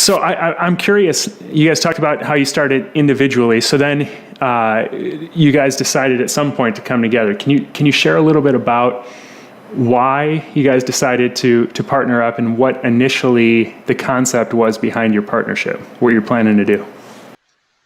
So I'm curious, you guys talked about how you started individually. So then you guys decided at some point to come together. Can you share a little bit about why you guys decided to partner up and what initially the concept was behind your partnership, what you're planning to do?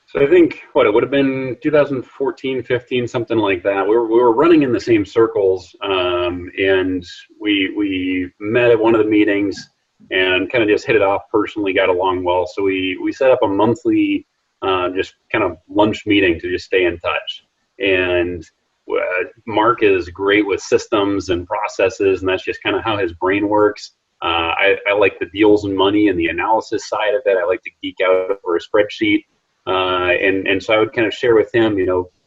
So I think it would have been 2014, 15, something like that. We were running in the same circles, and we met at one of the meetings and kind of just hit it off personally, got along well. So we set up a monthly just kind of lunch meeting to just stay in touch. And Mark is great with systems and processes, and that's just kind of how his brain works. I like the deals and money and the analysis side of it. I like to geek out over a spreadsheet. And so I would kind of share with him,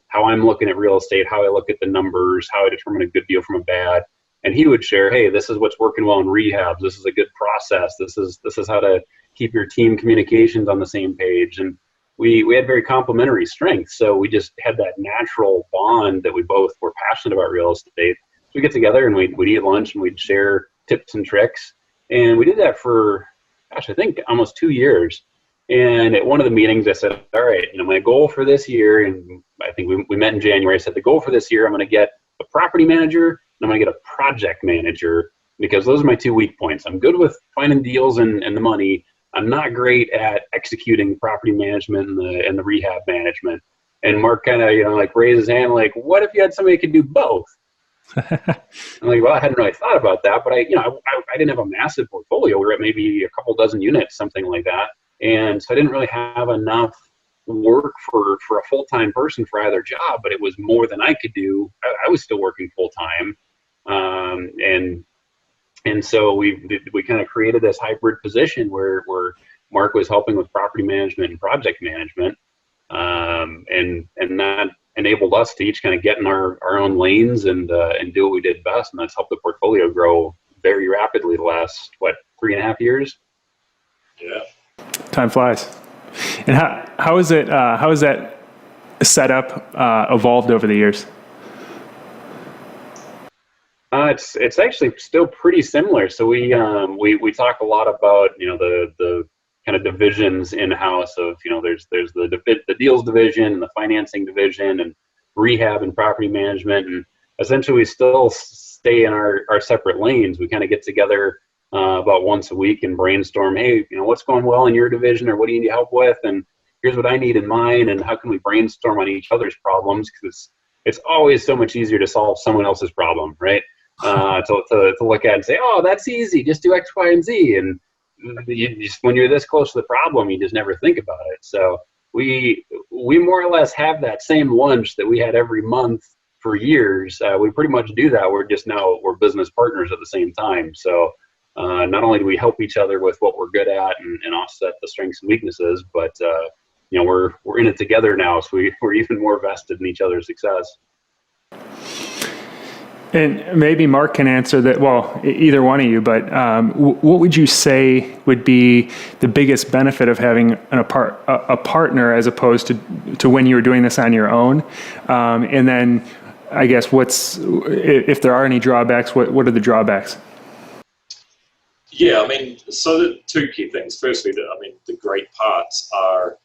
how I'm looking at real estate, how I look at the numbers, how I determine a good deal from a bad. And he would share, hey, this is what's working well in rehabs. This is a good process. This is how to keep your team communications on the same page. And we had very complementary strengths. So we just had that natural bond that we both were passionate about real estate. So we get together and we'd eat lunch and we'd share tips and tricks. And we did that for, I think almost 2 years. And at one of the meetings, I said, all right, my goal for this year, and I think we met in January, I said, the goal for this year, I'm going to get a property manager and I'm going to get a project manager, because those are my 2 weak points. I'm good with finding deals and the money. I'm not great at executing property management and the rehab management. And Mark kind of, raised his hand, like, what if you had somebody who could do both? I'm like, well, I hadn't really thought about that, but I didn't have a massive portfolio. We were at maybe a couple dozen units, something like that. And so I didn't really have enough work for a full-time person for either job, but it was more than I could do. I was still working full-time. And so we kind of created this hybrid position where Mark was helping with property management and project management. And that enabled us to each kind of get in our own lanes and do what we did best. And that's helped the portfolio grow very rapidly the last, 3.5 years? Yeah. Time flies. And how is that setup evolved over the years? It's actually still pretty similar. So we talk a lot about the kind of divisions in house of there's the deals division and the financing division and rehab and property management, and essentially we still stay in our separate lanes. We kind of get together about once a week and brainstorm, hey, what's going well in your division, or what do you need help with, and here's what I need in mine, and how can we brainstorm on each other's problems, because it's always so much easier to solve someone else's problem, right? To look at and say, oh, that's easy, just do X, Y, and Z, and when you're this close to the problem, you just never think about it. So we more or less have that same lunch that we had every month for years. We pretty much do that. We're business partners at the same time. So not only do we help each other with what we're good at and offset the strengths and weaknesses, but we're in it together now, so we're even more vested in each other's success. And maybe Mark can answer that. Well, either one of you. But what would you say would be the biggest benefit of having a partner as opposed to when you were doing this on your own? And then, I guess, if there are any drawbacks? What are the drawbacks? Yeah, so the two key things. Firstly, the great parts are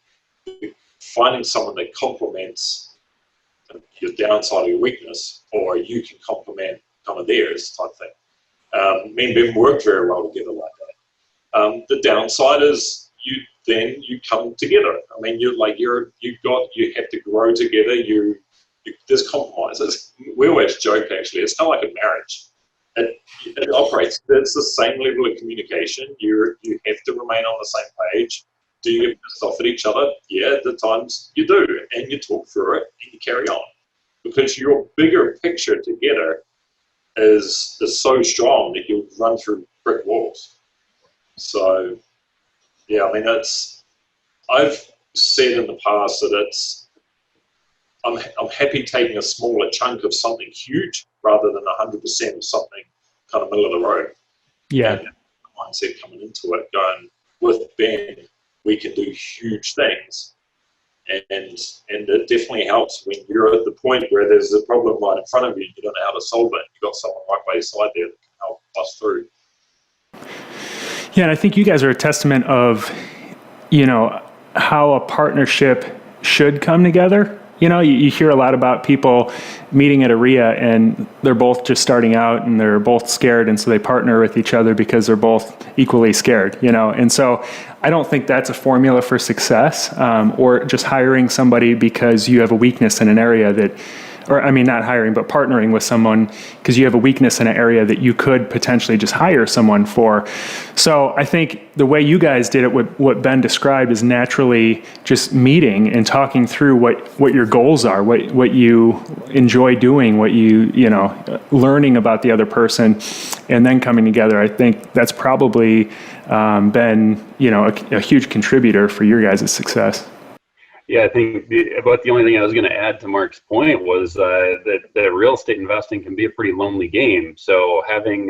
finding someone that complements your downside or your weakness, or you can complement kind of theirs type thing. Me and Ben work very well together like that. The downside is you come together. You have to grow together. There's compromises. We always joke, actually, it's kind of like a marriage. It operates. It's the same level of communication. You have to remain on the same page. Do you get pissed off at each other? Yeah, at the times you do, and you talk through it and you carry on, because your bigger picture together is so strong that you'll run through brick walls. So, yeah, I've said in the past that I'm happy taking a smaller chunk of something huge rather than 100% of something kind of middle of the road. Yeah. And mindset coming into it, going with Ben, we can do huge things, and it definitely helps when you're at the point where there's a problem right in front of you and you don't know how to solve it. You've got someone right by your side there that can help us through. Yeah, and I think you guys are a testament of how a partnership should come together. You hear a lot about people meeting at a RIA and they're both just starting out and they're both scared, and so they partner with each other because they're both equally scared, And so I don't think that's a formula for success, or just hiring somebody because you have a weakness in an area that, or I mean, not hiring, but partnering with someone because you have a weakness in an area that you could potentially just hire someone for. So I think the way you guys did it, what Ben described, is naturally just meeting and talking through what your goals are, what you enjoy doing, what learning about the other person, and then coming together. I think that's probably been, a huge contributor for your guys' success. Yeah, I think about the only thing I was going to add to Mark's point was that real estate investing can be a pretty lonely game. So having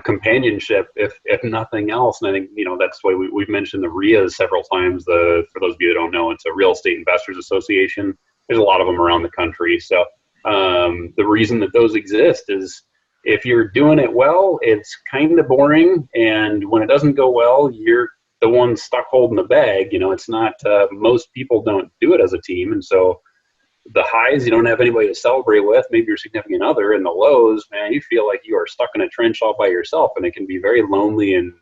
companionship, if nothing else, and I think that's why we've mentioned the RIAs several times. For those of you that don't know, it's a Real Estate Investors Association. There's a lot of them around the country. So the reason that those exist is if you're doing it well, it's kind of boring, and when it doesn't go well, you're the one stuck holding the bag. It's not, most people don't do it as a team. And so the highs, you don't have anybody to celebrate with, maybe your significant other, and the lows, man, you feel like you are stuck in a trench all by yourself, and it can be very lonely and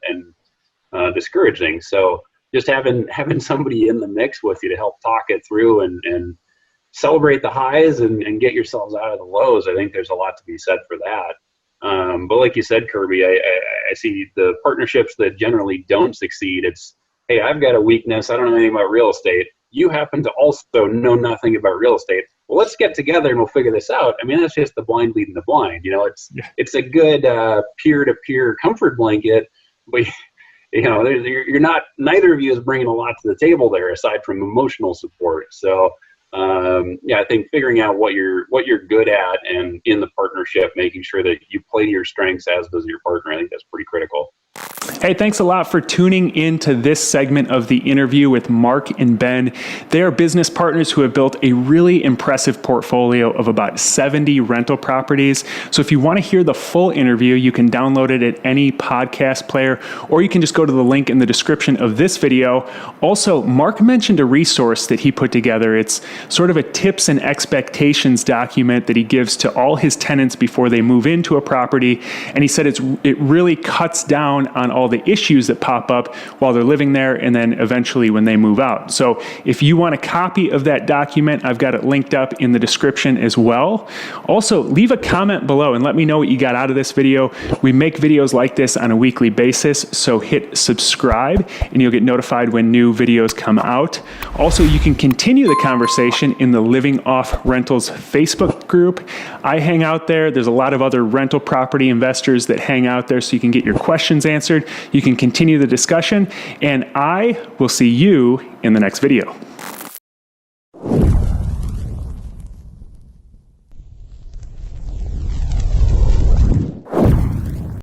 discouraging. So just having somebody in the mix with you to help talk it through and celebrate the highs and get yourselves out of the lows, I think there's a lot to be said for that. But like you said, Kirby, I see the partnerships that generally don't succeed. It's, hey, I've got a weakness. I don't know anything about real estate. You happen to also know nothing about real estate. Well, let's get together and we'll figure this out. I mean, that's just the blind leading the blind. It's a good peer-to-peer comfort blanket, but you're not. Neither of you is bringing a lot to the table there aside from emotional support. So. I think figuring out what you're good at, and in the partnership, making sure that you play to your strengths, as does your partner. I think that's pretty critical. Hey, thanks a lot for tuning in to this segment of the interview with Mark and Ben. They are business partners who have built a really impressive portfolio of about 70 rental properties. So if you want to hear the full interview, you can download it at any podcast player, or you can just go to the link in the description of this video. Also, Mark mentioned a resource that he put together. It's sort of a tips and expectations document that he gives to all his tenants before they move into a property. And he said it really cuts down on all the issues that pop up while they're living there, and then eventually when they move out. So if you want a copy of that document, I've got it linked up in the description as well. Also, leave a comment below and let me know what you got out of this video. We make videos like this on a weekly basis, so hit subscribe and you'll get notified when new videos come out. Also, you can continue the conversation in the Living Off Rentals Facebook group. I hang out there. There's a lot of other rental property investors that hang out there, so you can get your questions answered. You can continue the discussion, and I will see you in the next video.